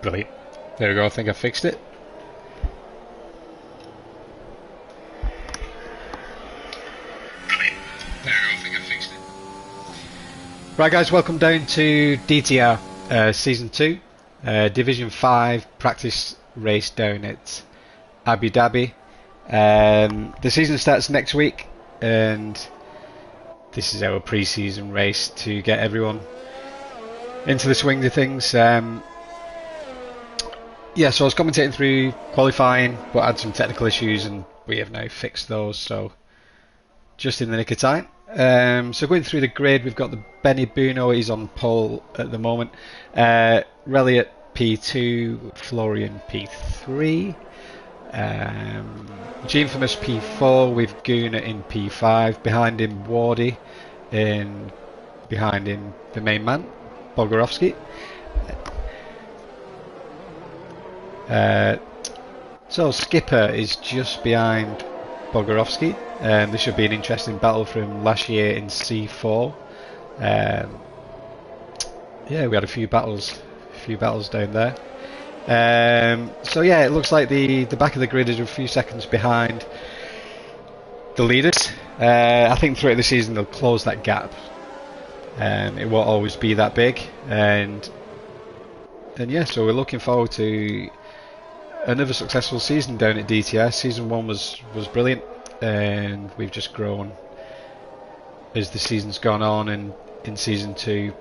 Brilliant. There we go, I think I fixed it. Right guys, welcome down to DTR Season 2, Division 5 practice race down at Abu Dhabi. The season starts next week and this is our pre-season race to get everyone into the swing of things. Yeah, so I was commentating through qualifying but had some technical issues and we have now fixed those, so just in the nick of time. So going through the grid, we've got the Benny Buno, he's on pole at the moment. Relly at P2, Florian P3, G-Infamous P4 with Guna in P5, behind him Wardy, and behind him the main man, Bogorovsky. So Skipper is just behind Bogorovsky. This should be an interesting battle from last year in C4. Yeah, we had a few battles down there. So yeah, it looks like the back of the grid is a few seconds behind the leaders. I think throughout the season they'll close that gap. It won't always be that big, and yeah, so we're looking forward to another successful season down at DTR. Season 1 was brilliant, and we've just grown as the season's gone on, and in Season 2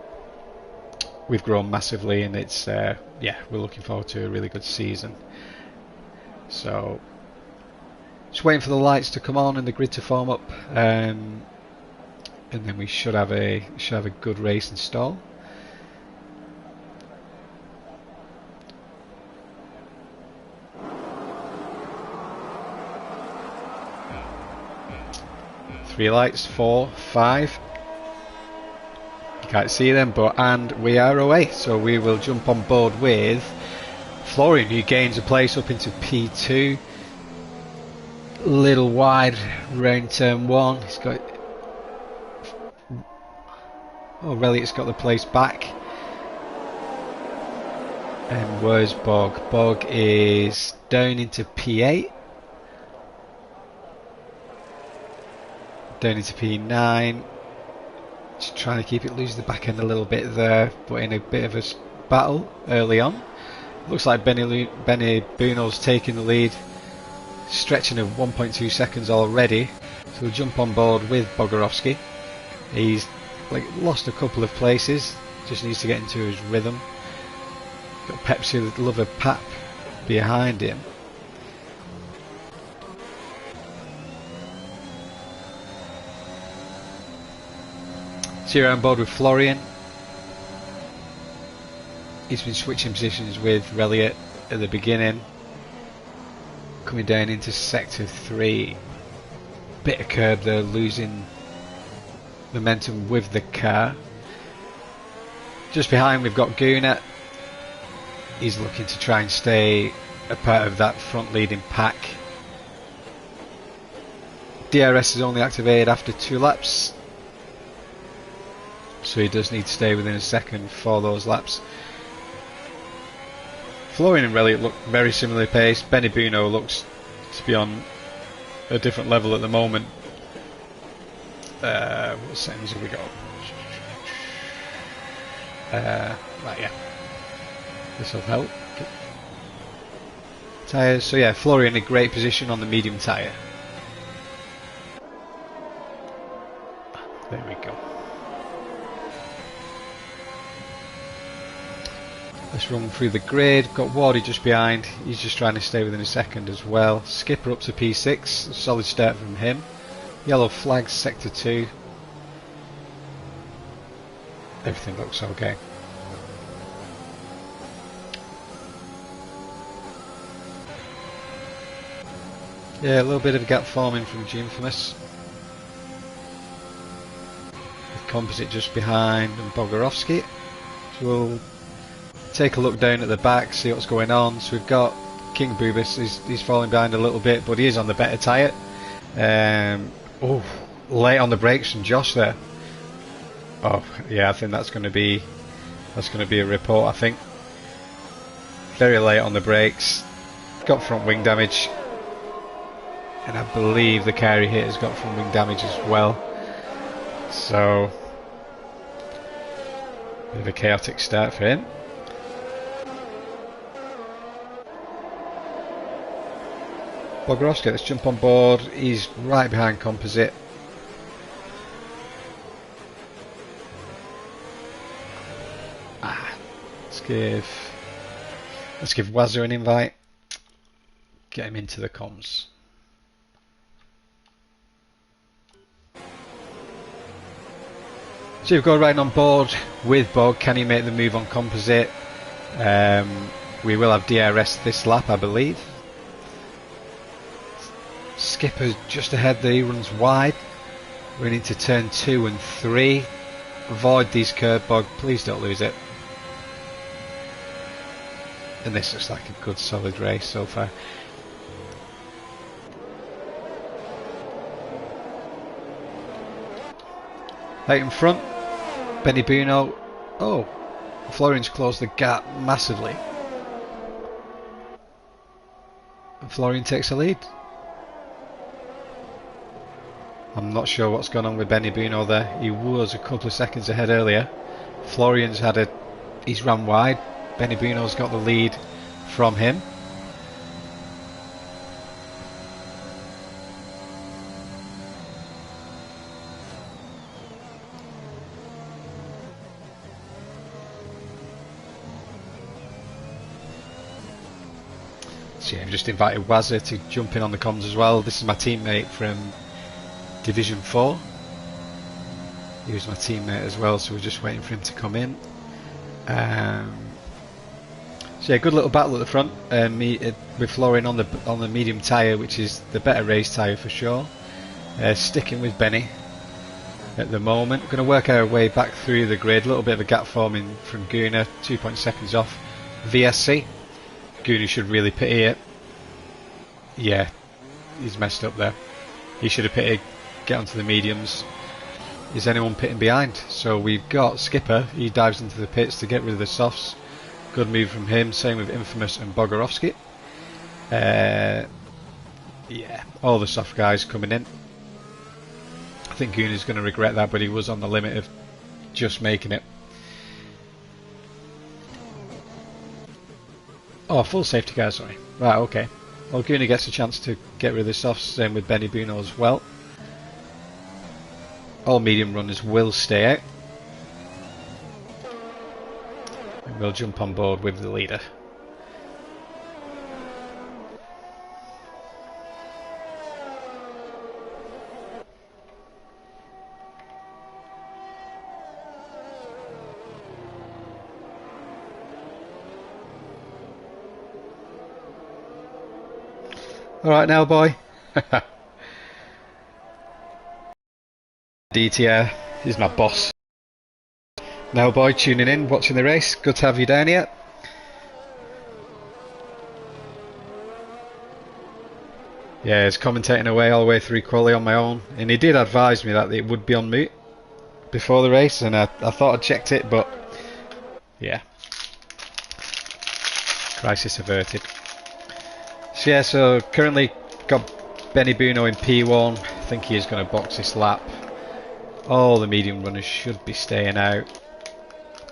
we've grown massively, and it's yeah, we're looking forward to a really good season. So just waiting for the lights to come on and the grid to form up, and then we should have a good race installed. Three lights, 4, 5. You can't see them, and we are away. So we will jump on board with Florian, who gains a place up into P2. Little wide round turn 1. He's got. Oh, Reliot's got the place back. And where's Bog? Bog is down into P8. Down into P9, just trying to keep it loose the back end a little bit there, but in a bit of a battle early on. Looks like Benny Buno's taking the lead, stretching of 1.2 seconds already, so we'll jump on board with Bogorovsky. He's lost a couple of places, just needs to get into his rhythm. Got Pepsi the Lover Pap behind him. So you're on board with Florian. He's been switching positions with Reliot at the beginning. Coming down into sector 3. Bit of curb there, losing momentum with the car. Just behind we've got Guna. He's looking to try and stay a part of that front leading pack. DRS is only activated after 2 laps. So he does need to stay within a second for those laps. Florian and Reliot look very similarly paced. Benny Buno looks to be on a different level at the moment. What settings have we got? Right, yeah. This will help. Tyres. So yeah, Florian in a great position on the medium tyre. There we go. Let's run through the grid. Got Wardy just behind. He's just trying to stay within a second as well. Skipper up to P6. Solid start from him. Yellow flags, sector 2. Everything looks okay. Yeah, a little bit of a gap forming from G-Infamous. With Composite just behind and Bogorovsky. So we'll take a look down at the back, see what's going on. So we've got King Boobus, he's falling behind a little bit, but he is on the better tyre. Oh, late on the brakes from Josh there. Oh yeah, I think that's going to be a report. I think very late on the brakes, got front wing damage, and I believe the car he hit has got front wing damage as well. So, bit of a chaotic start for him. Bogorovsky, let's jump on board. He's right behind Composite. Let's give Wazza an invite. Get him into the comms. So you've got riding on board with Bog. Can he make the move on Composite? We will have DRS this lap, I believe. Skipper's just ahead there, he runs wide. We're into turn 2 and 3. Avoid these curb, Bog, please don't lose it. And this looks like a good solid race so far. Out in front, Benny Buno. Oh, Florian's closed the gap massively. And Florian takes the lead. I'm not sure what's gone on with Benny Buno there. He was a couple of seconds ahead earlier. Florian's he's run wide. Benny Buno's got the lead from him. So yeah, I've just invited Wazza to jump in on the comms as well. This is my teammate from Division 4. He was my teammate as well, so we're just waiting for him to come in. So yeah, good little battle at the front with Florian on the medium tyre, which is the better race tyre for sure. Sticking with Benny at the moment. Going to work our way back through the grid. A little bit of a gap forming from Guna, 2 seconds off VSC. Guna should really pit here. Yeah, he's messed up there. He should have pitted, get onto the mediums. Is anyone pitting behind? So we've got Skipper, he dives into the pits to get rid of the softs. Good move from him, same with Infamous and Bogorovsky. Yeah, all the soft guys coming in. I think Guna's going to regret that, but he was on the limit of just making it. Oh, full safety car, sorry. Right, okay. Well, Guna gets a chance to get rid of the softs, same with Benny Buno as well. All medium runners will stay out. And we'll jump on board with the leader. Alright now, boy. DTR is my boss. Now, boy, tuning in, watching the race. Good to have you down here. Yeah, it's commentating away all the way through quali on my own, and he did advise me that it would be on mute before the race, and I thought I'd checked it, but yeah, crisis averted. So yeah, so currently got Benny Buno in P1. I think he is going to box this lap. All the medium runners should be staying out.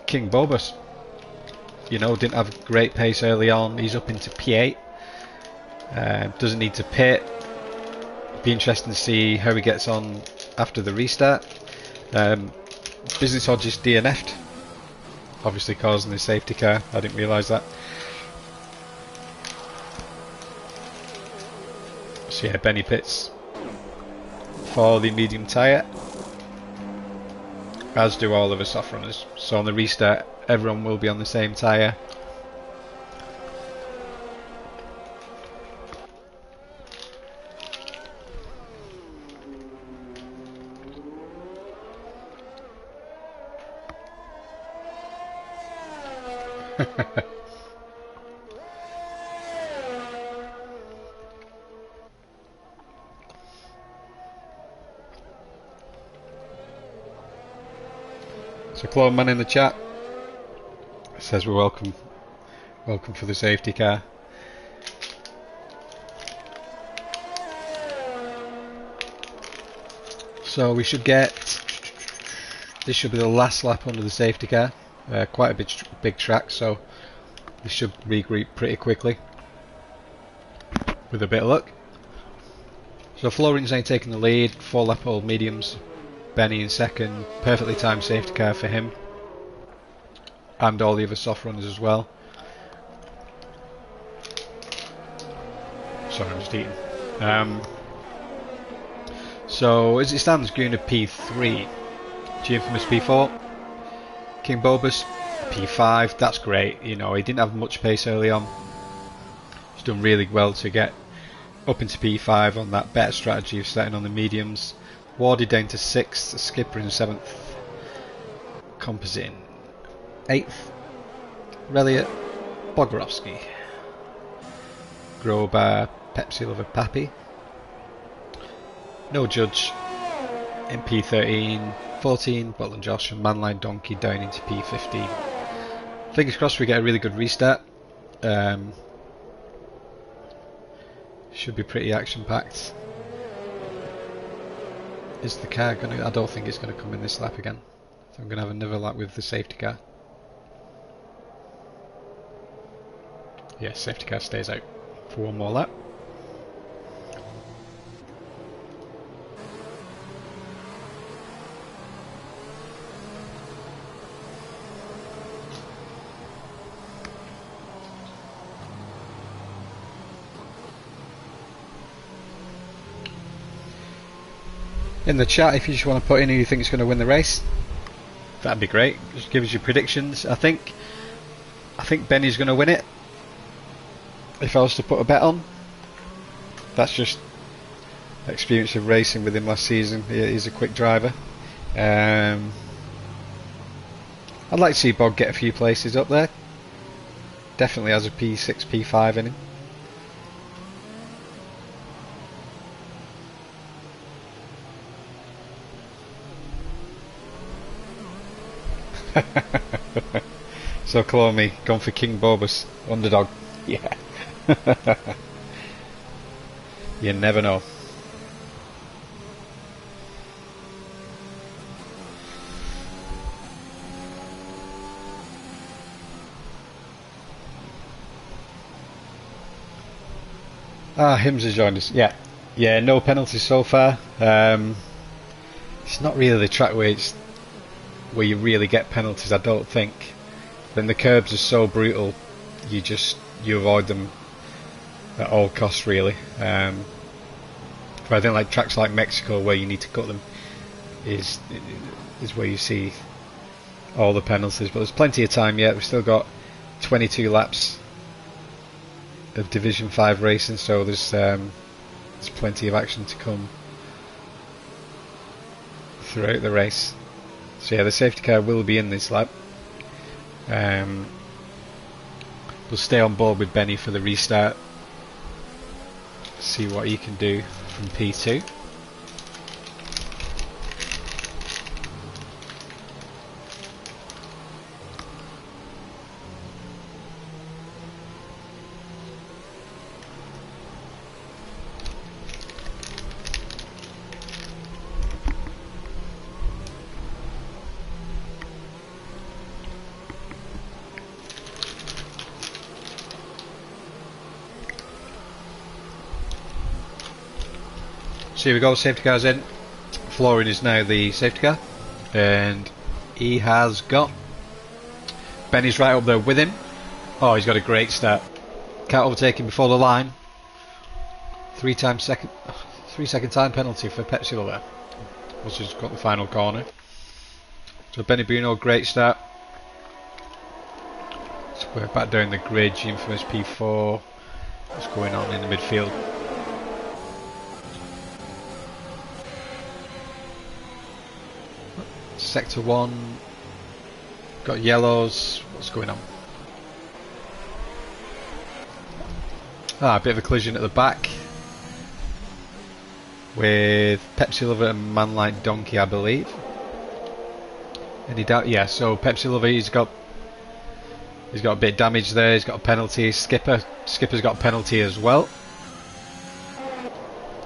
King Bobus, you know, didn't have great pace early on. He's up into P8. Doesn't need to pit. Be interesting to see how he gets on after the restart. Business Hodge is DNF'd, obviously causing the safety car. I didn't realise that. So yeah, Benny pits for the medium tyre, as do all of the soft runners. So on the restart, everyone will be on the same tyre. So Clone Man in the chat says we welcome Welcome for the safety car. So we should get, this should be the last lap under the safety car. Quite a big track, so we should regroup pretty quickly with a bit of luck. So Florian's now taking the lead, 4 lap old mediums, Benny in second, perfectly timed safety car for him, and all the other soft runners as well. Sorry, I'm just eating. So as it stands, Guna P3, G-Infamous P4, King Bobus P5. That's great. You know, he didn't have much pace early on. He's done really well to get up into P5 on that better strategy of starting on the mediums. Wardy down to 6th, Skipper in 7th, Composite in 8th, Reliot, Bogorovsky, Grobar, Pepsi Lover Pappy, No Judge in P13, 14, Butland Josh and Manline Donkey down into P15. Fingers crossed we get a really good restart. Should be pretty action packed. Is the car gonna, I don't think it's gonna come in this lap again. So I'm gonna have another lap with the safety car. Yeah, safety car stays out for one more lap. In the chat, if you just want to put in who you think is going to win the race, that'd be great. Just give us your predictions. I think Benny's going to win it. If I was to put a bet on, that's just experience of racing with him last season. He's a quick driver. I'd like to see Bog get a few places up there. Definitely has a P6, P5 in him. So Clomey, gone for King Bobus, underdog. Yeah. You never know. Hims has joined us. Yeah. Yeah, no penalties so far. It's not really the track where you really get penalties, I don't think. Then the curbs are so brutal, you avoid them at all costs, really. But I think like tracks like Mexico, where you need to cut them, is where you see all the penalties. But there's plenty of time yet. We've still got 22 laps of Division 5 racing, so there's plenty of action to come throughout the race. So yeah, the safety car will be in this lap. We'll stay on board with Benny for the restart. See what he can do from P2. So here we go, safety car's in. Florian is now the safety car, and he has got Benny's right up there with him. Oh, he's got a great start. Can't overtake him before the line. 3 second time penalty for Pepsi there. Which has got the final corner. So Benny Bruno, great start. So we're back down the grid, infamous P4. What's going on in the midfield? Sector 1, got yellows, what's going on? A bit of a collision at the back with Pepsi Lover and Manlight Donkey, I believe. Any doubt? Yeah, so Pepsi Lover, he's got He's got a bit of damage there. He's got a penalty. Skipper's got a penalty as well.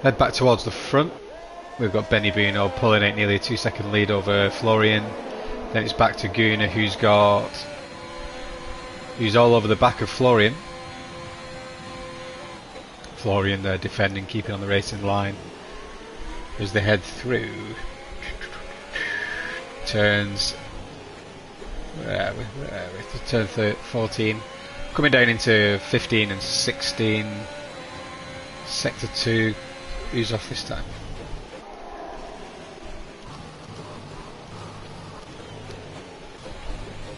Head back towards the front. We've got Benny Bruno pulling out nearly a 2-second lead over Florian. Then it's back to Gunnar, who's all over the back of Florian. Florian there defending, keeping on the racing line as they head through turns. Where are we? Turn 14, coming down into 15 and 16. Sector 2. Who's off this time?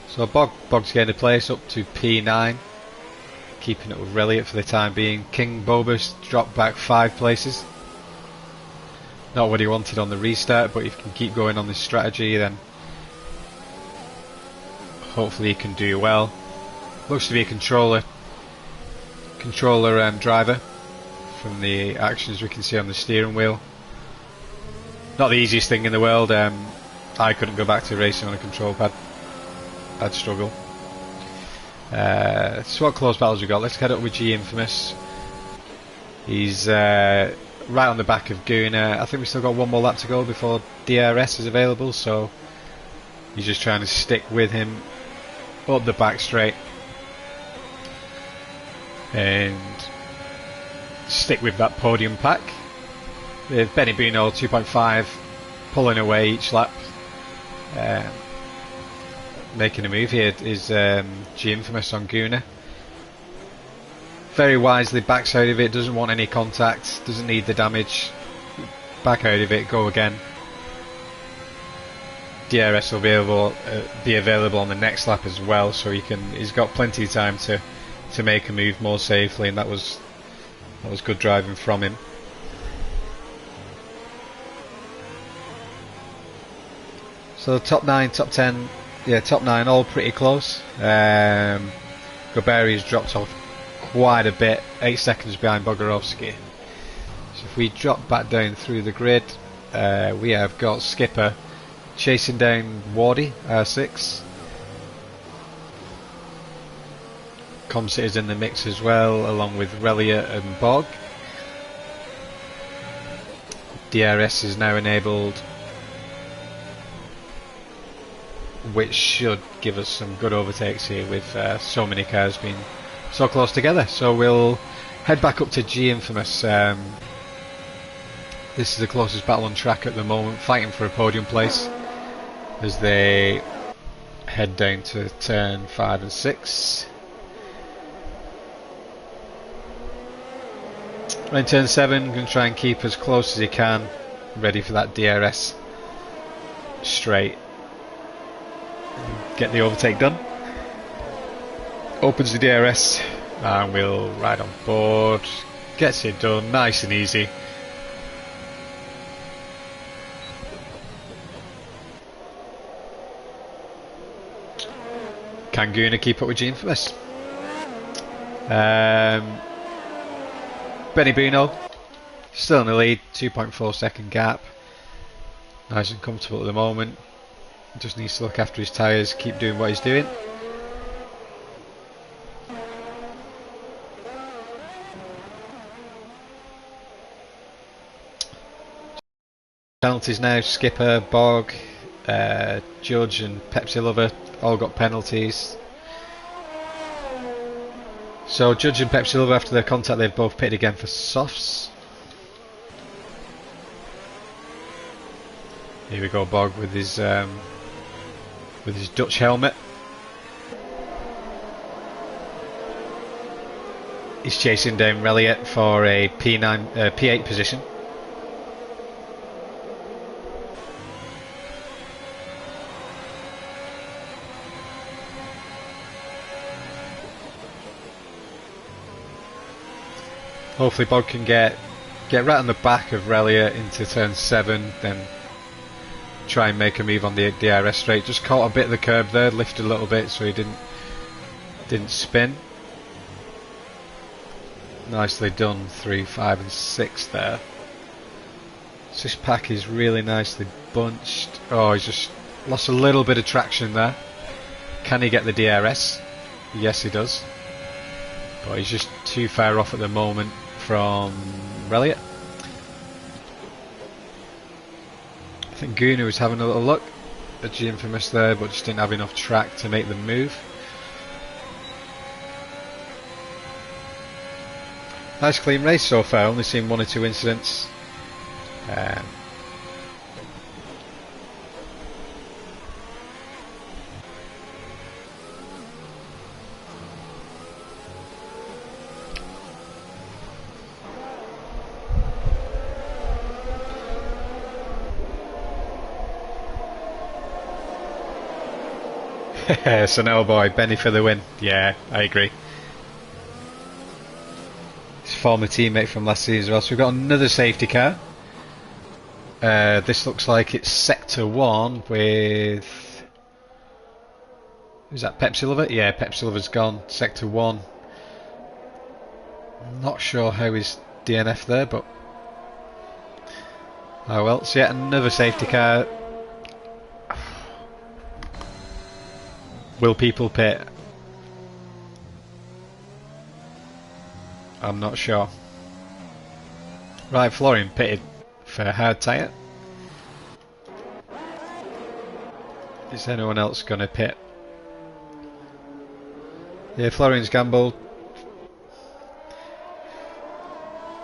So Bog's getting a place up to P9, keeping it with Reliant for the time being. King Bobus dropped back 5 places. Not what he wanted on the restart, but if he can keep going on this strategy, then hopefully he can do well. Looks to be a controller driver from the actions we can see on the steering wheel. Not the easiest thing in the world. I couldn't go back to racing on a control pad. I'd struggle. So what close battles we got? Let's head up with G Infamous. He's right on the back of Gunnar. I think we've still got one more lap to go before DRS is available, so he's just trying to stick with him up the back straight and stick with that podium pack. With Benny Bruno 2.5 pulling away each lap. Making a move here is G Infamous on Gunnar. Very wisely backs out of it, doesn't want any contact, doesn't need the damage. Back out of it, go again. DRS will be available on the next lap as well, so he's got plenty of time to make a move more safely, and that was good driving from him. So top 9, top 10, yeah, top 9 all pretty close. Goberi's dropped off quite a bit, 8 seconds behind Bogorovsky. So if we drop back down through the grid, we have got Skipper chasing down Wardy, R6. Comsit is in the mix as well, along with Relia and Bog. DRS is now enabled, which should give us some good overtakes here with so many cars being so close together. So we'll head back up to G Infamous. This is the closest battle on track at the moment, fighting for a podium place as they head down to turn 5 and 6. In turn 7, going to try and keep as close as he can, ready for that DRS straight. Get the overtake done. Opens the DRS and we'll ride on board. Gets it done, nice and easy. Can Gunnar keep up with G Infamous? Benny Bruno still in the lead, 2.4 second gap. Nice and comfortable at the moment. Just needs to look after his tyres, keep doing what he's doing. Penalties now, Skipper, Bog, Judge and Pepsi Lover all got penalties. So Judge and Pepsi Lover, after their contact, they've both pitted again for softs. Here we go, Bog with his Dutch helmet. He's chasing down Reliant for a P8 position. Hopefully Bog can get right on the back of Relia into turn 7, then try and make a move on the DRS straight. Just caught a bit of the curb there, lifted a little bit so he didn't spin. Nicely done, 3, 5 and 6 there. So this pack is really nicely bunched. Oh, he's just lost a little bit of traction there. Can he get the DRS? Yes, he does. But he's just too far off at the moment from Reliant. I think Guna was having a little look at G Infamous there, but just didn't have enough track to make the move. Nice clean race so far, only seen 1 or 2 incidents. So no boy, Benny for the win. Yeah, I agree. His former teammate from last season as well. So we've got another safety car. This looks like it's Sector 1 with... Is that Pepsi Lover? Yeah, Pepsi Lover's gone. Sector 1. Not sure how he's DNF there, but... Oh well, so yet another safety car. Will people pit? I'm not sure. Right, Florian pitted for a hard tyre. Is anyone else going to pit? Yeah, Florian's gambled.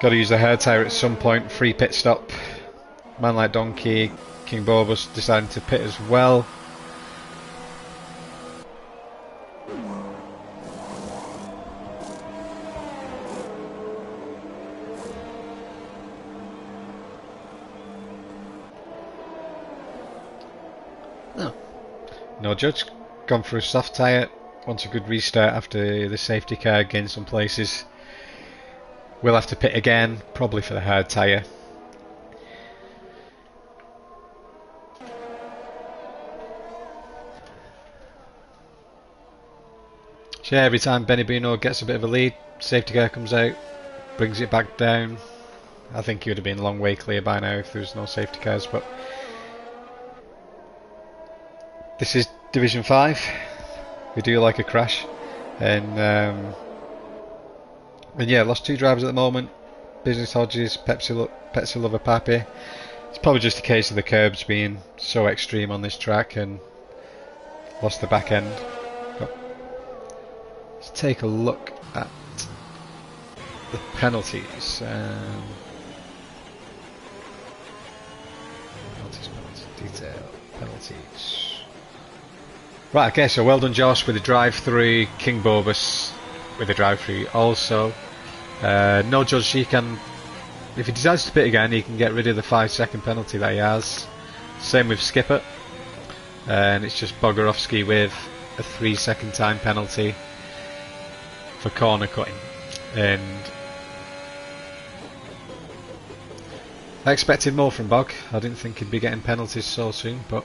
Got to use the hard tyre at some point. Free pit stop. Man like Donkey, King Borbus deciding to pit as well. No judge, gone for a soft tyre, wants a good restart after the safety car, gained some places. We'll have to pit again, probably for the hard tyre. So yeah, every time Benny Bino gets a bit of a lead, safety car comes out, brings it back down. I think he would have been a long way clear by now if there was no safety cars, but this is Division 5. We do like a crash, and yeah, lost 2 drivers at the moment. Business Hodges, Pepsi Lover Pappy. It's probably just a case of the curbs being so extreme on this track and lost the back end. But let's take a look at the penalties. Detail penalties. Right, okay, so well done Josh with the drive-through, King Borbus with the drive-through also. No judge, he can, if he decides to pit again, he can get rid of the 5-second penalty that he has. Same with Skipper, and it's just Bogorovsky with a 3-second time penalty for corner cutting. And I expected more from Bog. I didn't think he'd be getting penalties so soon, but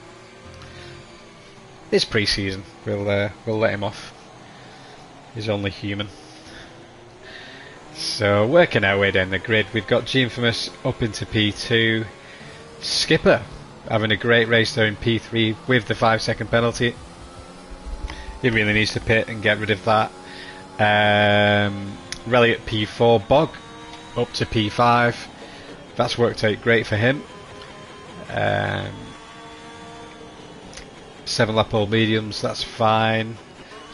it's pre-season. We'll let him off. He's only human. So working our way down the grid, we've got G Infamous up into P2. Skipper having a great race there in P3 with the 5-second penalty. He really needs to pit and get rid of that. Rally at P4. Bog up to P5. That's worked out great for him. 7 lap old mediums, that's fine.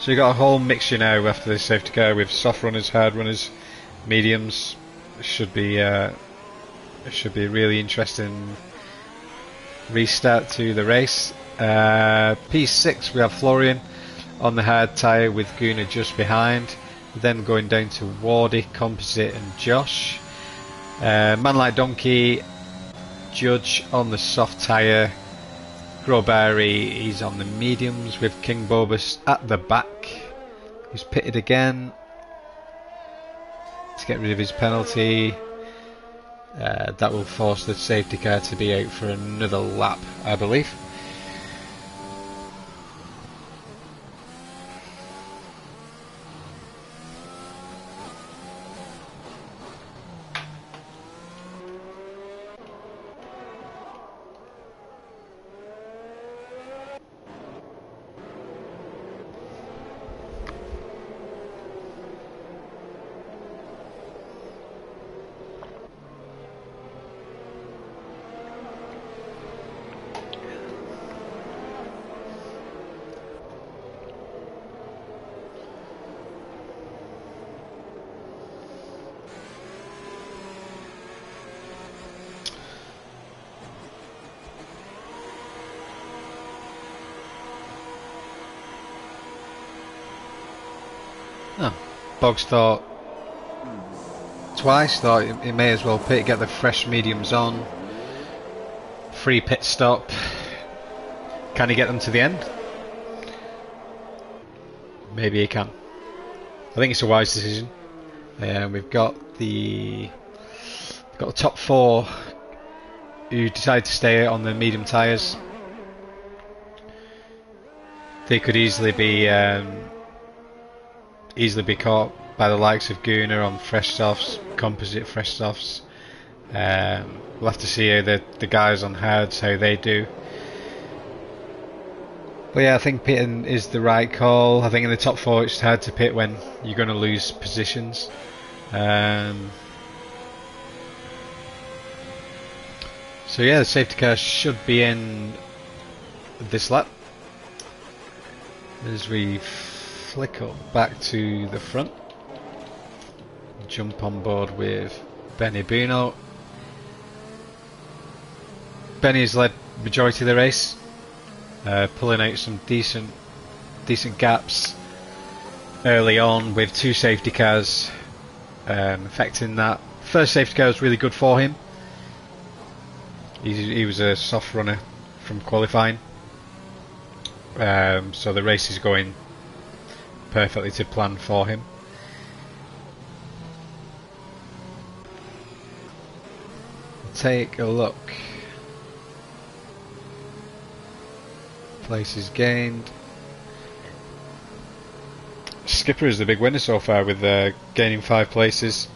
So you've got a whole mixture now after this safety car with soft runners, hard runners, mediums. It should be a really interesting restart to the race. P6 we have Florian on the hard tyre with Guna just behind. Then going down to Wardy, Composite and Josh. Man like Donkey, Judge on the soft tyre. Grobari, he's on the mediums with King Borbus at the back. He's pitted again to get rid of his penalty. That will force the safety car to be out for another lap, I believe. Boggs thought twice, thought he may as well pit, get the fresh mediums on. Free pit stop. Can he get them to the end? Maybe he can. I think it's a wise decision. We've got the top 4 who decided to stay on the medium tyres. They could easily be caught by the likes of Gunnar on fresh softs, composite fresh softs. We'll have to see how the guys on hards, how they do. But yeah, I think pitting is the right call. I think in the top 4 it's hard to pit when you're going to lose positions. So yeah, the safety car should be in this lap. As we flick up back to the front, jump on board with Benny Buno. Benny has led majority of the race, pulling out some decent gaps early on with 2 safety cars affecting that. First safety car was really good for him. He was a soft runner from qualifying, so the race is going perfectly to plan for him. Take a look. Places gained. Skipper is the big winner so far with gaining 5 places.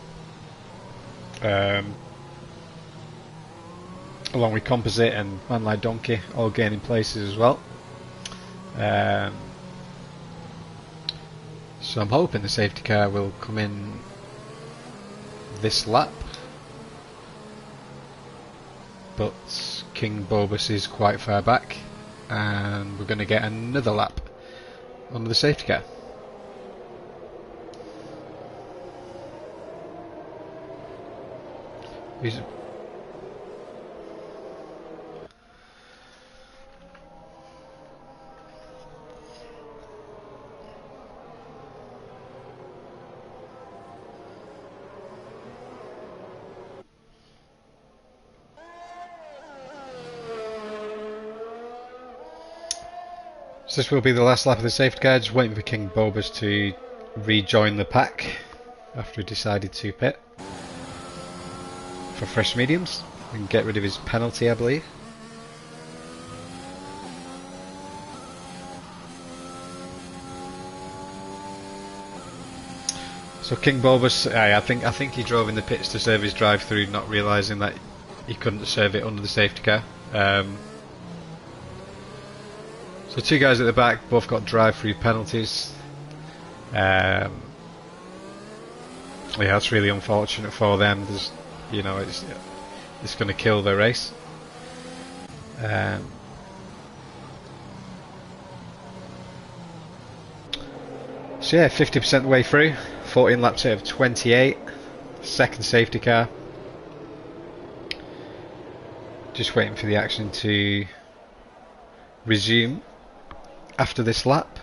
Along with Composite and Man Like Donkey all gaining places as well. So I'm hoping the safety car will come in this lap. But King Bobus is quite far back, and we're going to get another lap under the safety car. So this will be the last lap of the safety car, just waiting for King Bobus to rejoin the pack after he decided to pit for fresh mediums and get rid of his penalty, I believe. So King Bobus, I think he drove in the pits to serve his drive-through, not realising that he couldn't serve it under the safety car. So 2 guys at the back, both got drive-through penalties. Yeah, that's really unfortunate for them. There's, you know, it's going to kill their race. So yeah, 50% of the way through, 14 laps out of 28. Second safety car. Just waiting for the action to resume after this lap.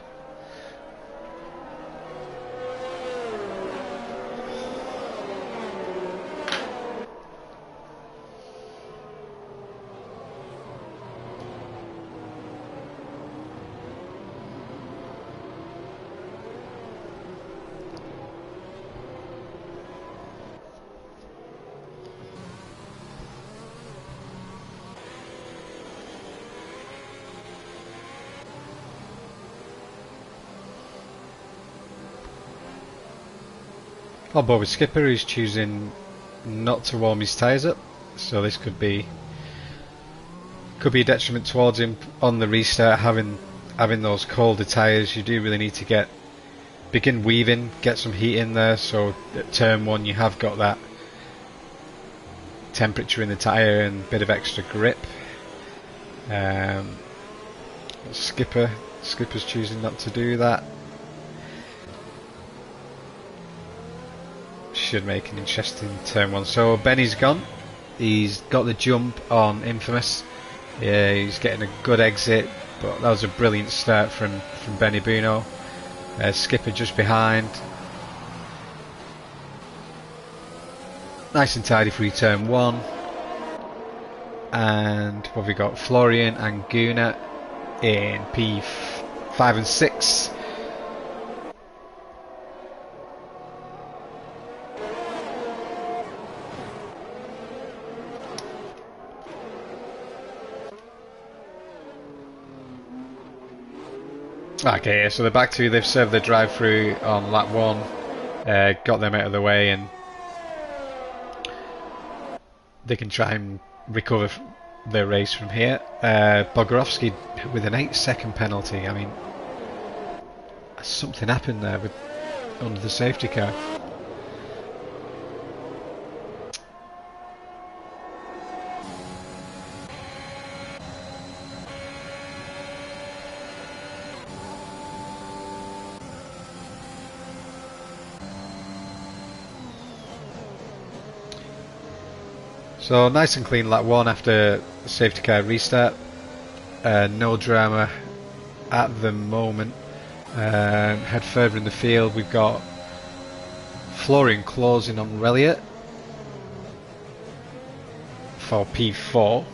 On board with Skipper, who's choosing not to warm his tyres up, so this could be a detriment towards him on the restart. Having those colder tyres, you do really need to begin weaving, get some heat in there, so at turn 1 you have got that temperature in the tyre and a bit of extra grip. Skipper's choosing not to do that. Should make an interesting turn 1. So Benny's gone. He's got the jump on Infamous. Yeah, he's getting a good exit, but that was a brilliant start from Benny Buno. Skipper just behind. Nice and tidy through turn 1. And what have we got? Florian and Guna in P5 and 6. Okay, so they're back to, they've served the drive through on lap 1, got them out of the way, and they can try and recover their race from here. Bogorovsky with an 8-second penalty. I mean, something happened there with under the safety car. So nice and clean lap 1 after the safety car restart. No drama at the moment. Head further in the field, we've got Florian closing on Reliot for P4.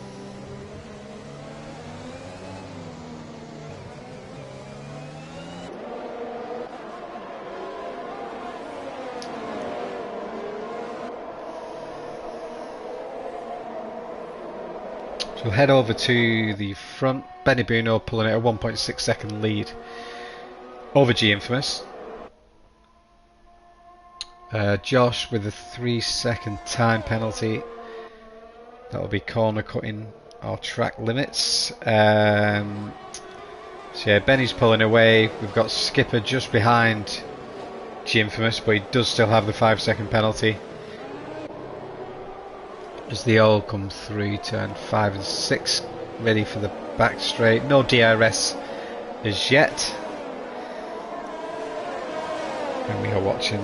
We'll head over to the front. Benny Buno pulling out a 1.6 second lead over G Infamous. Josh with a 3-second time penalty. That'll be corner cutting our track limits. So yeah, Benny's pulling away. We've got Skipper just behind G Infamous, but he does still have the 5-second penalty. As they all come through turn 5 and 6, ready for the back straight. No DRS as yet. And we are watching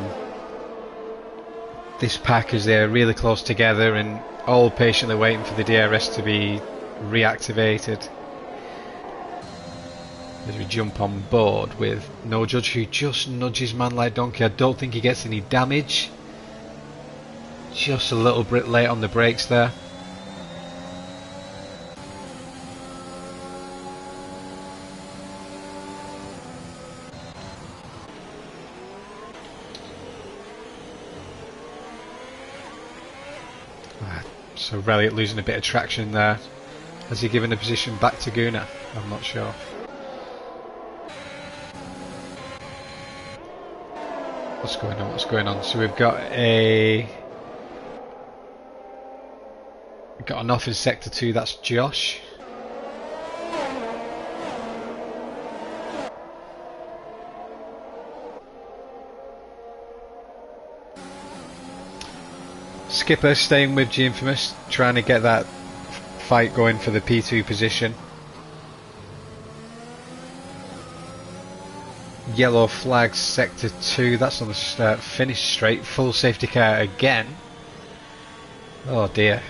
this pack as they're really close together and all patiently waiting for the DRS to be reactivated. As we jump on board with No Judge, who just nudges Man Like Donkey. I don't think he gets any damage. Just a little bit late on the brakes there. So Reliot losing a bit of traction there. Has he given the position back to Guna? I'm not sure. What's going on? What's going on? So we've got an off in sector 2, that's Josh. Skipper staying with G Infamous, trying to get that fight going for the P2 position. Yellow flag sector 2, that's on the start finish straight. Full safety car again. Oh dear.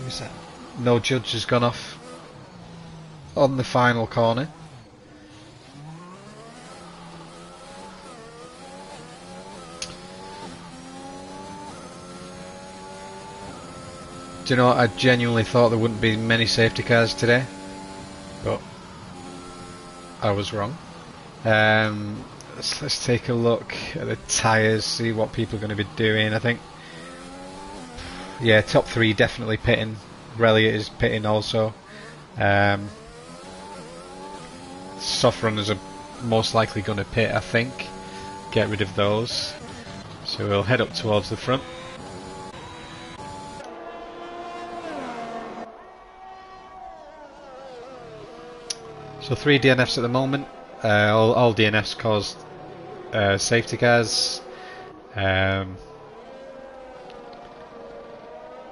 Who's that? No Judge has gone off on the final corner. Do you know what? I genuinely thought there wouldn't be many safety cars today, but I was wrong. Let's take a look at the tyres, see what people are going to be doing. I think, yeah, top 3 definitely pitting. Reliot is pitting also. Soft runners are most likely going to pit, I think. Get rid of those. So we'll head up towards the front. So 3 DNFs at the moment. All DNFs caused safety cars.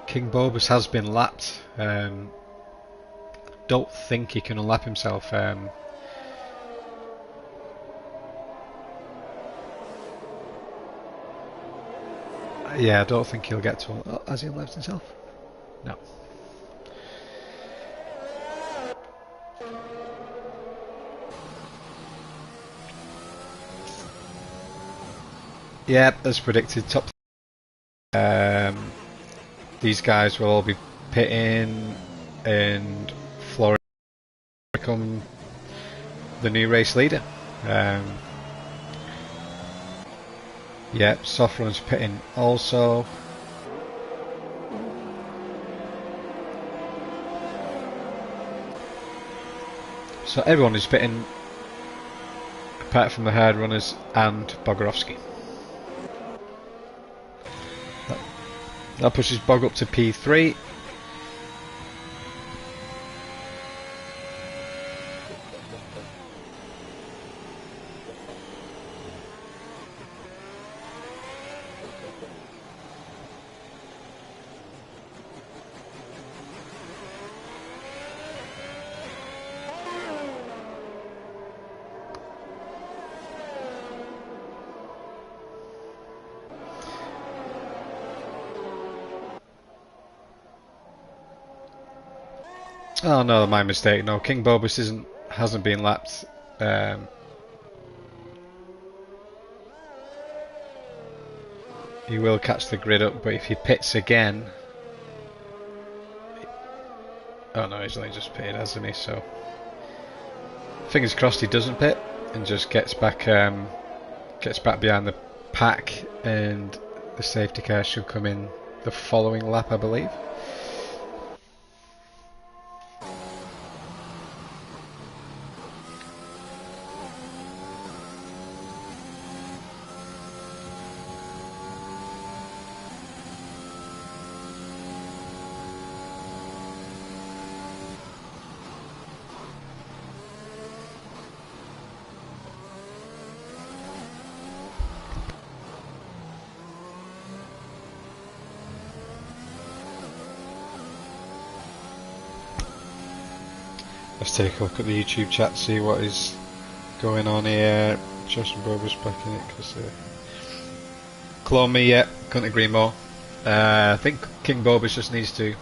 King Bobus has been lapped. Don't think he can unlap himself. Yeah, I don't think he'll get to. Oh, has he unlapped himself? No. Yep, as predicted, top These guys will all be pitting, and Florian will become the new race leader. Yep, Sofron's pitting also. So everyone is pitting apart from the hard runners and Bogorovsky. That pushes Bog up to P3. Oh no, my mistake. No, King Bobus hasn't been lapped. He will catch the grid up, but if he pits again, oh no, he's only just pitted, hasn't he? So fingers crossed he doesn't pit and just gets back behind the pack, and the safety car should come in the following lap, I believe. Let's take a look at the YouTube chat, see what is going on here. Josh and Bob was backing it because clone me, yeah, couldn't agree more. I think King Bobus just needs to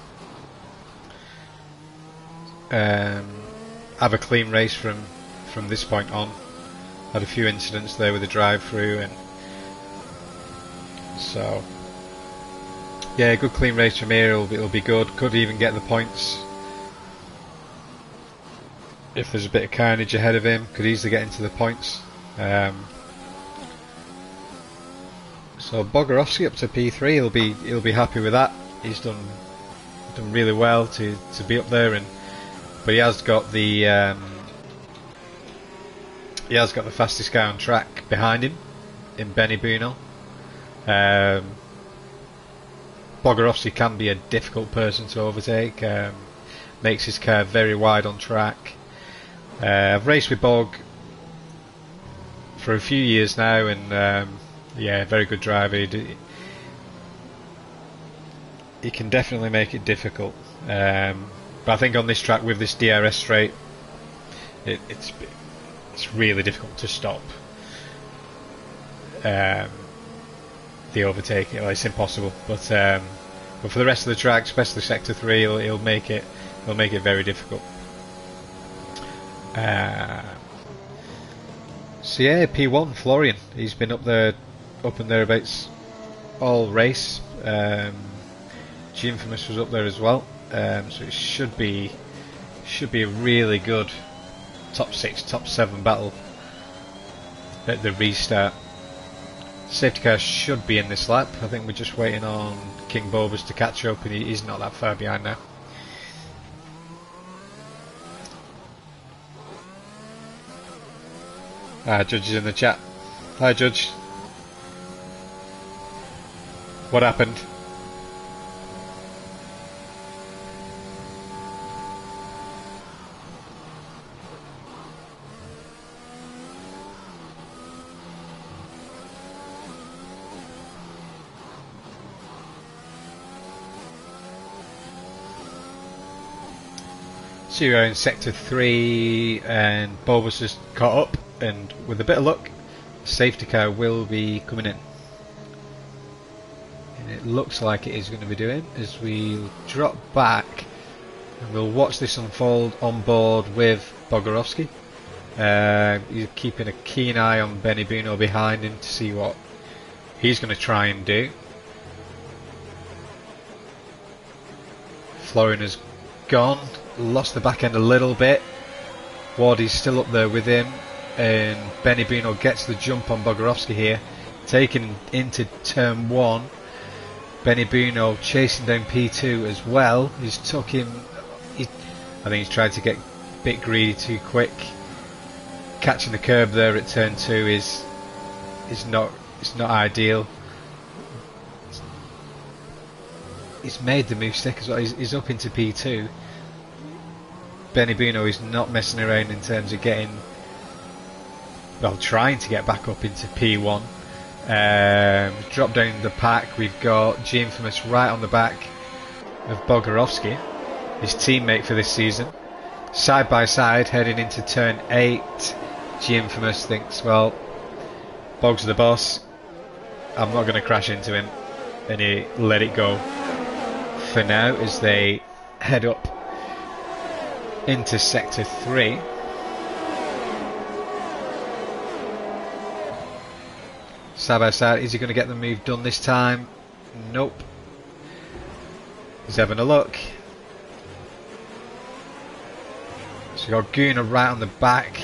have a clean race from this point on. Had a few incidents there with the drive-through, and so yeah, good clean race from here. It'll be good. Could even get the points. If there's a bit of carnage ahead of him, could easily get into the points. So Bogorovsky up to P3, he'll be happy with that. He's done really well to be up there, but he has got the fastest guy on track behind him in Benny Buno. Bogorovsky can be a difficult person to overtake. Makes his car very wide on track. I've raced with Bog for a few years now, and yeah, very good driver. He can definitely make it difficult, but I think on this track with this DRS straight, it's really difficult to stop the overtaking. Well, it's impossible, but for the rest of the track, especially sector 3, he'll make it very difficult. So yeah, P1 Florian, he's been up and thereabouts all race. G-Infamous was up there as well, so it should be a really good top 6, top 7 battle at the restart. Safety car should be in this lap. I think we're just waiting on King Bobus to catch up, and he's not that far behind now. Judge is in the chat. Hi, Judge. What happened? So you're in sector 3, and Bobus has caught up. And with a bit of luck, the safety car will be coming in. And it looks like it is going to be doing, as we drop back, and we'll watch this unfold on board with Bogorovsky. He's keeping a keen eye on Benny Buno behind him to see what he's going to try and do. Florian has gone, lost the back end a little bit. Wardy's still up there with him, and Benny Bruno gets the jump on Bogorovsky here, taken into turn 1. Benny Bruno chasing down P2 as well. He's took him. I think he's tried to get a bit greedy too quick. Catching the curb there at turn 2 is not ideal. He's made the move stick as well. He's up into P2. Benny Bruno is not messing around in terms of getting, well, trying to get back up into P1. Drop down the pack. We've got G Infamous right on the back of Bogorovsky, his teammate for this season. Side by side, heading into turn 8. G Infamous thinks, well, Bog's the boss, I'm not going to crash into him, and he let it go for now as they head up into sector 3. Side by side, is he going to get the move done this time? Nope. He's having a look. So we've got Guna right on the back.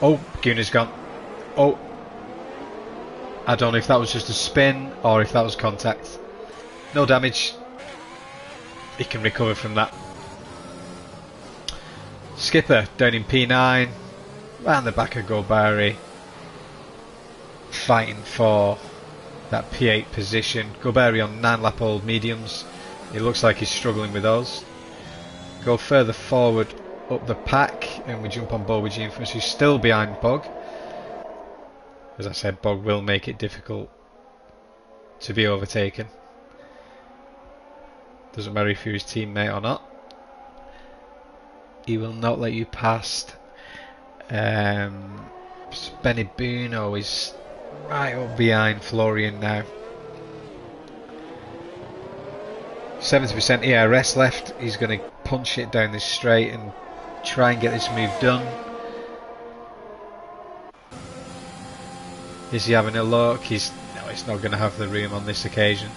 Oh, Guna's gone. Oh, I don't know if that was just a spin or if that was contact. No damage. He can recover from that. Skipper down in P9. Right on the back of Gobari. Fighting for that P8 position. Gobari on 9-lap old mediums. It looks like he's struggling with those. Go further forward up the pack and we jump on board with G Infamous, who's still behind Bog. As I said, Bog will make it difficult to be overtaken. Doesn't matter if you're his teammate or not. He will not let you past. Benny Bruno is right up behind Florian now. 70% ERS left. He's going to punch it down this straight and try and get this move done. Is he having a look? No, he's not going to have the room on this occasion.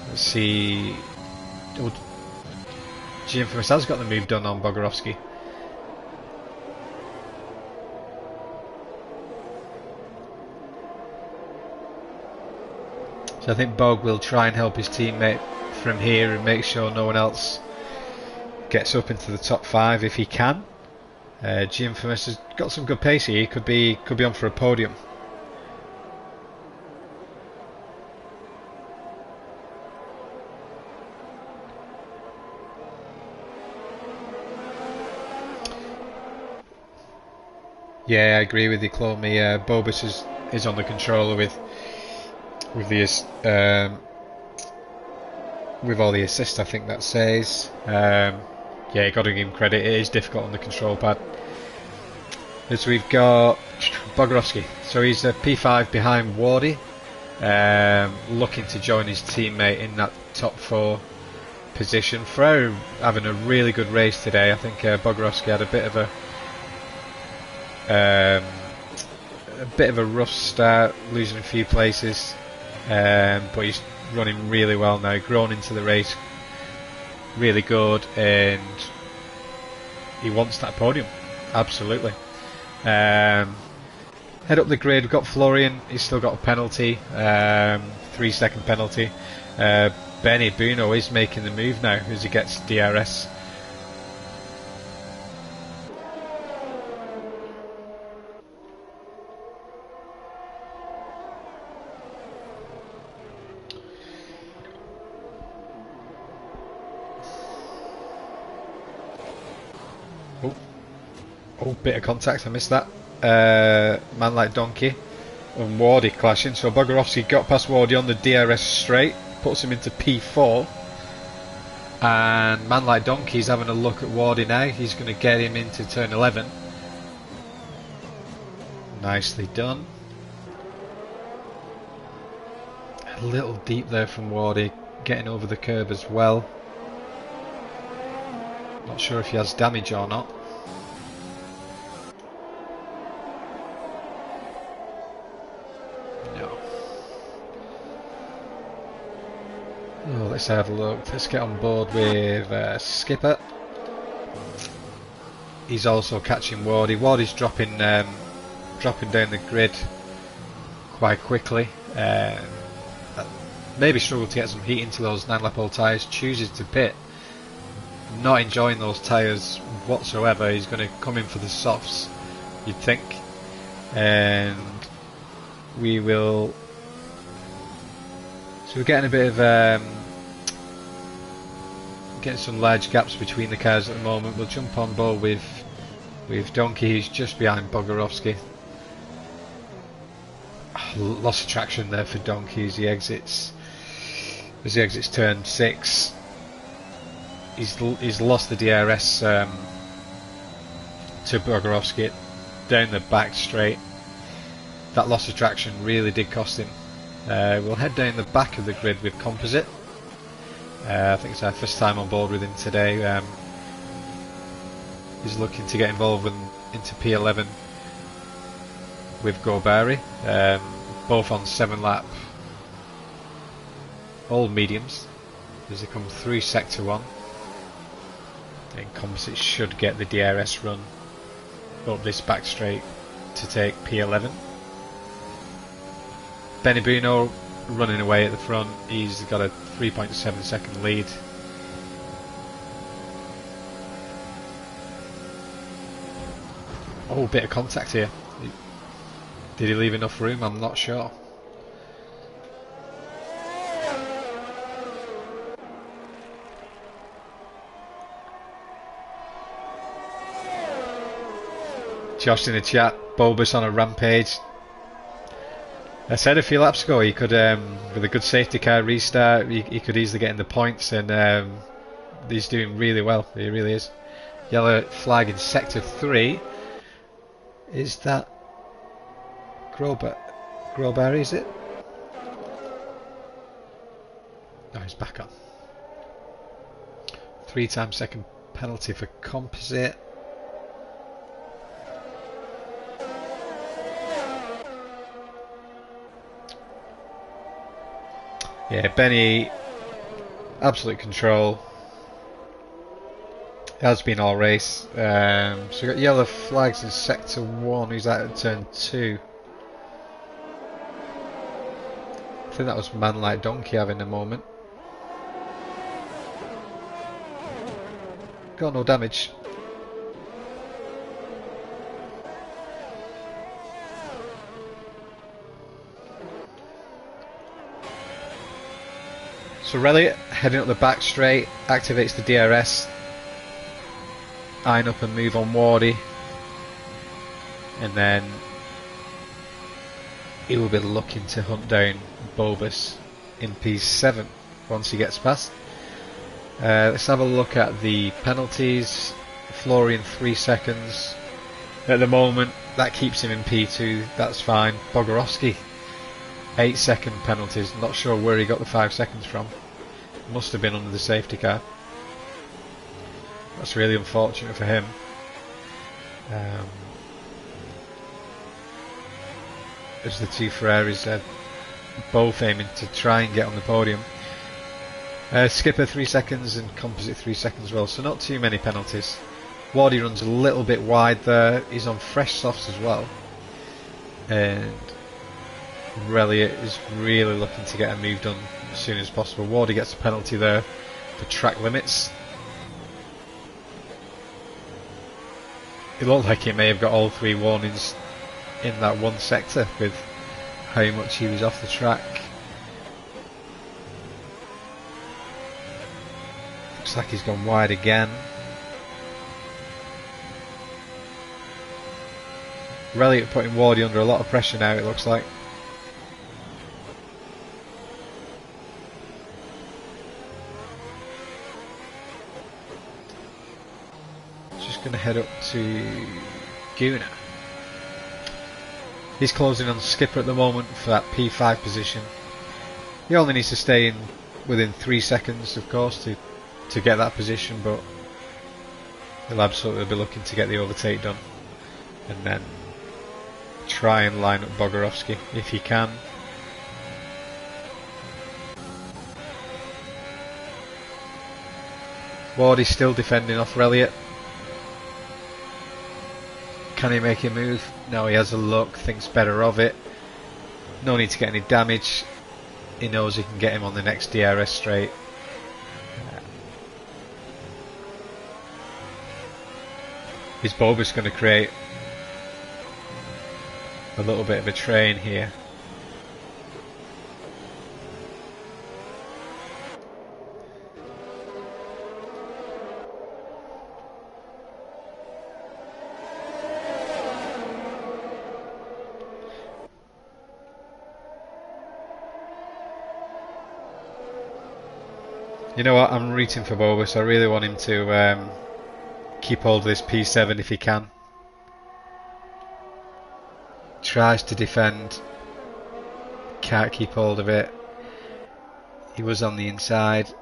Let's see. Oh, G Infamous has got the move done on Bogorovsky. So I think Bog will try and help his teammate from here and make sure no one else gets up into the top 5 if he can. G Infamous has got some good pace here. He could be on for a podium. Yeah, I agree with you, Clomey. Bobus is on the controller with all the assists, I think that says. Yeah, got to give him credit. It is difficult on the control pad. As we've got Bogorovsky, so he's a P5 behind Wardy, looking to join his teammate in that top 4 position. Ferrero having a really good race today. I think Bogorovsky had a bit of a rough start, losing a few places, but he's running really well now, grown into the race really good, and he wants that podium, absolutely. Head up the grid, we've got Florian, he's still got a penalty, 3-second penalty. Benny Bruno is making the move now as he gets DRS. Oh, bit of contact, I missed that. Man like Donkey and Wardy clashing. So Bogorovsky got past Wardy on the DRS straight, puts him into P4. And Man like Donkey's having a look at Wardy now. He's going to get him into turn 11. Nicely done. A little deep there from Wardy, getting over the curb as well. Not sure if he has damage or not. Oh, let's have a look. Let's get on board with Skipper. He's also catching Wardy. Wardy's dropping down the grid quite quickly. Maybe struggled to get some heat into those 9-lap-old tyres. Chooses to pit. Not enjoying those tyres whatsoever. He's going to come in for the softs, you'd think. And we will... So we're getting a bit of... getting some large gaps between the cars at the moment. We'll jump on board with Donkey, who's just behind Bogorovsky. Lost of traction there for Donkey as he exits turn 6. He's lost the DRS to Bogorovsky down the back straight. That loss of traction really did cost him. We'll head down the back of the grid with Composite. I think it's our first time on board with him today. He's looking to get involved into P11 with Gorbari, both on 7-lap all mediums as they come through sector 1. And Composite should get the DRS run up this back straight to take P11. Benibuno running away at the front. He's got a 3.7 second lead. Oh, bit of contact here. Did he leave enough room? I'm not sure. Josh in the chat, Bulbous on a rampage. I said a few laps ago he could, with a good safety car restart, he could easily get in the points, and he's doing really well. He really is. Yellow flag in sector 3. Is that Growberry, is it? No, he's back on. 3 times second penalty for Composite. Yeah, Benny, absolute control. Has been all race. So we got yellow flags in sector 1. Who's out at turn 2? I think that was Man Like Donkey having a moment. Got no damage. So Reliot heading up the back straight, activates the DRS. Iron up and move on Wardy. And then he will be looking to hunt down Bulbous in P7 once he gets past. Let's have a look at the penalties. Florian 3 seconds. At the moment, that keeps him in P2, that's fine. Bogorovsky, 8 second penalties. Not sure where he got the 5 seconds from. Must have been under the safety car. That's really unfortunate for him. As the two Ferraris are both aiming to try and get on the podium. Skipper 3 seconds and Composite 3 seconds as well, so not too many penalties. Wardy runs a little bit wide there. He's on fresh softs as well. And Reliot is really looking to get a move done as soon as possible. Wardy gets a penalty there for track limits. It looked like he may have got all 3 warnings in that one sector with how much he was off the track. Looks like he's gone wide again. Reliot putting Wardy under a lot of pressure now, it looks like. Going to head up to Guna. He's closing on Skipper at the moment for that P5 position. He only needs to stay in within 3 seconds, of course, to get that position, but he'll absolutely be looking to get the overtake done and then try and line up Bogorovsky if he can. Wardy's still defending off Reliot. Can he make a move? No, he has a look, thinks better of it. No need to get any damage. He knows he can get him on the next DRS straight. Is Bulbous going to create a little bit of a train here? You know what, I'm rooting for Bulbous. I really want him to keep hold of this P7 if he can. Tries to defend, can't keep hold of it. He was on the inside.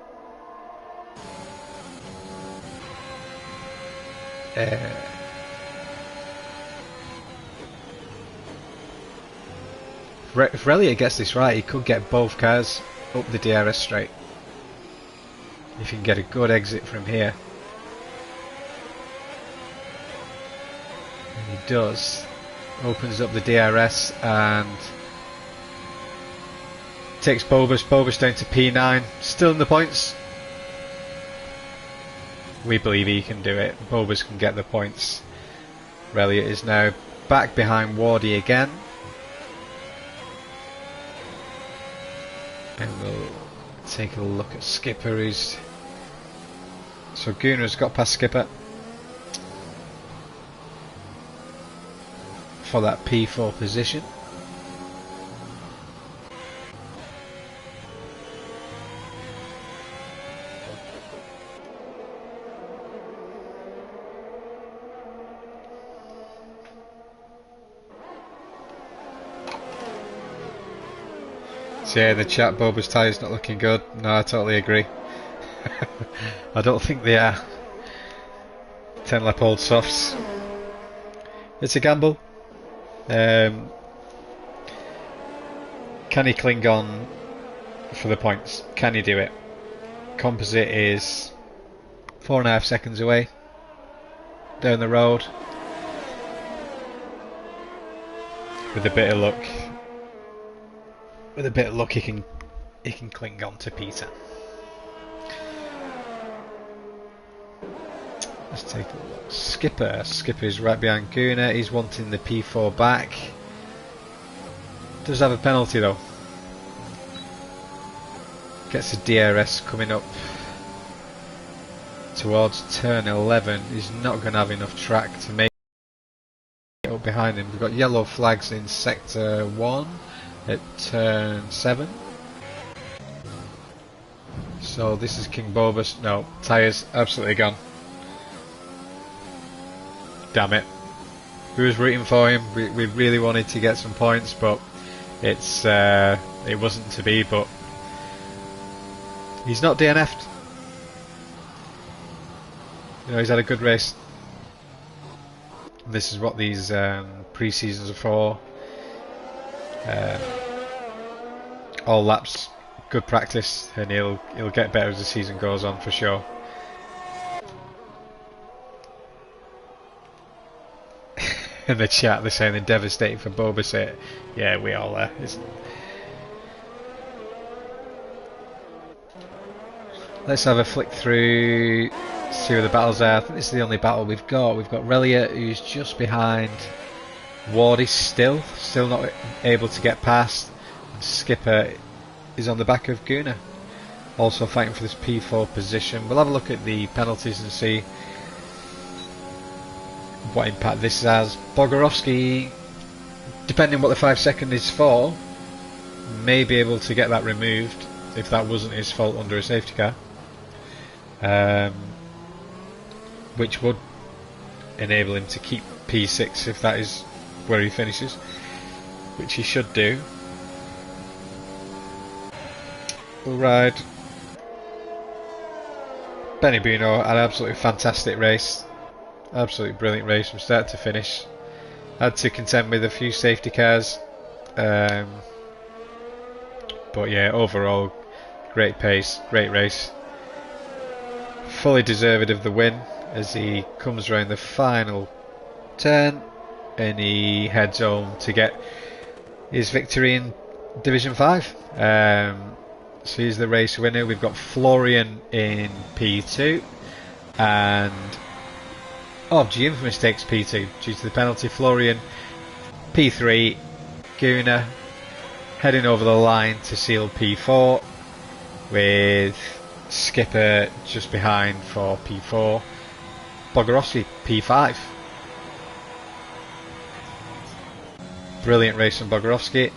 If Reliot gets this right, he could get both cars up the DRS straight. If you can get a good exit from here. And he does. Opens up the DRS and takes Bulbous. Bulbous down to P9. Still in the points. We believe he can do it. Bulbous can get the points. Reliot is now back behind Wardy again. And we'll take a look at Skipper. So Guna's got past Skipper for that P4 position. So yeah, the chat, Bulbous tyre's not looking good. No, I totally agree. I don't think they are 10 lap old softs. It's a gamble. Can he cling on for the points? Can he do it? Composite is 4.5 seconds away down the road. With a bit of luck, he can cling on to Peter. Let's take a look. Skipper is right behind Guna. He's wanting the P4 back. Does have a penalty though. Gets a DRS coming up towards turn 11. He's not going to have enough track to make it up behind him. We've got yellow flags in sector 1 at turn 7. So this is King Bulbous. No, tyres absolutely gone. Damn it. We was rooting for him. We really wanted to get some points, but it wasn't to be. But he's not DNF'd. You know, he's had a good race. And this is what these pre-seasons are for. All laps, good practice, and he'll get better as the season goes on for sure. In the chat, they're saying they're devastated for Bulbous. Yeah, we all are. Let's have a flick through, see where the battles are. I think this is the only battle we've got. We've got Reliot, who's just behind Wardy still not able to get past. And Skipper is on the back of Guna, also fighting for this P4 position. We'll have a look at the penalties and see what impact this has. Bogorovsky, depending what the 5 second is for, may be able to get that removed if that wasn't his fault under a safety car, which would enable him to keep P6 if that is where he finishes, which he should do. We'll ride. Benny Bruno had an absolutely fantastic race. Absolutely brilliant race from start to finish. Had to contend with a few safety cars, but yeah, overall great pace, great race. fully deserved of the win as he comes around the final turn and he heads home to get his victory in Division 5. So he's the race winner. We've got Florian in P2 and Infamous takes P2 due to the penalty. Florian P3, Guna heading over the line to seal P4 with Skipper just behind for P4. Bogorovsky P5. Brilliant race from Bogorovsky.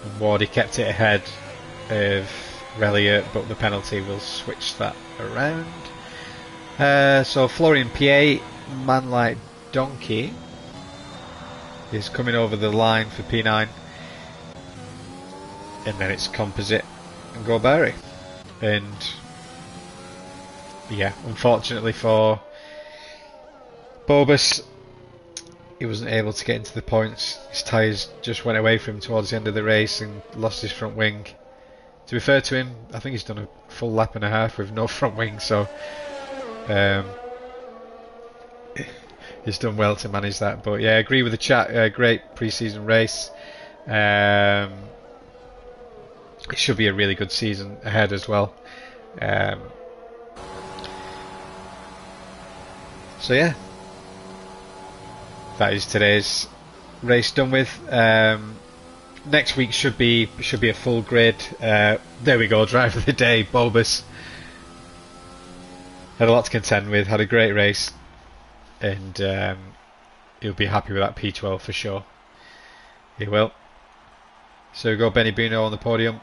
And Wardy kept it ahead of Relier, but the penalty will switch that around. So Florian PA, Man Like Donkey, is coming over the line for P9. And then it's Composite and Gorberry. And yeah, unfortunately for Bobus, he wasn't able to get into the points. His tyres just went away from him towards the end of the race and lost his front wing. To be fair to him, I think he's done a full lap and a half with no front wing, so he's done well to manage that. But yeah, I agree with the chat. Great pre-season race. It should be a really good season ahead as well. So yeah, that is today's race done with. Next week should be a full grid. There we go, driver of the day, Bobus. Had a lot to contend with, had a great race, and he'll be happy with that P12 for sure. He will. So we go Benny Buno on the podium.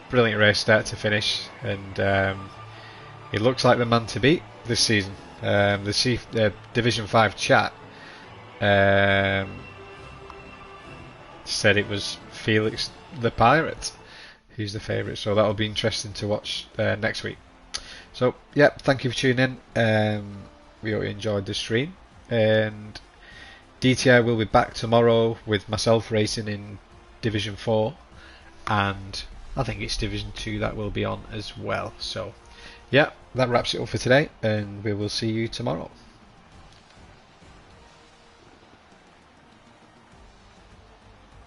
Brilliant race start to finish, and he looks like the man to beat this season. The Division 5 chat said it was Felix the Pirate who's the favourite, so that'll be interesting to watch next week. So yeah, thank you for tuning in. We hope you enjoyed the stream, and DTR will be back tomorrow with myself racing in Division 4, and I think it's Division 2 that will be on as well. So yeah, that wraps it up for today, and we will see you tomorrow.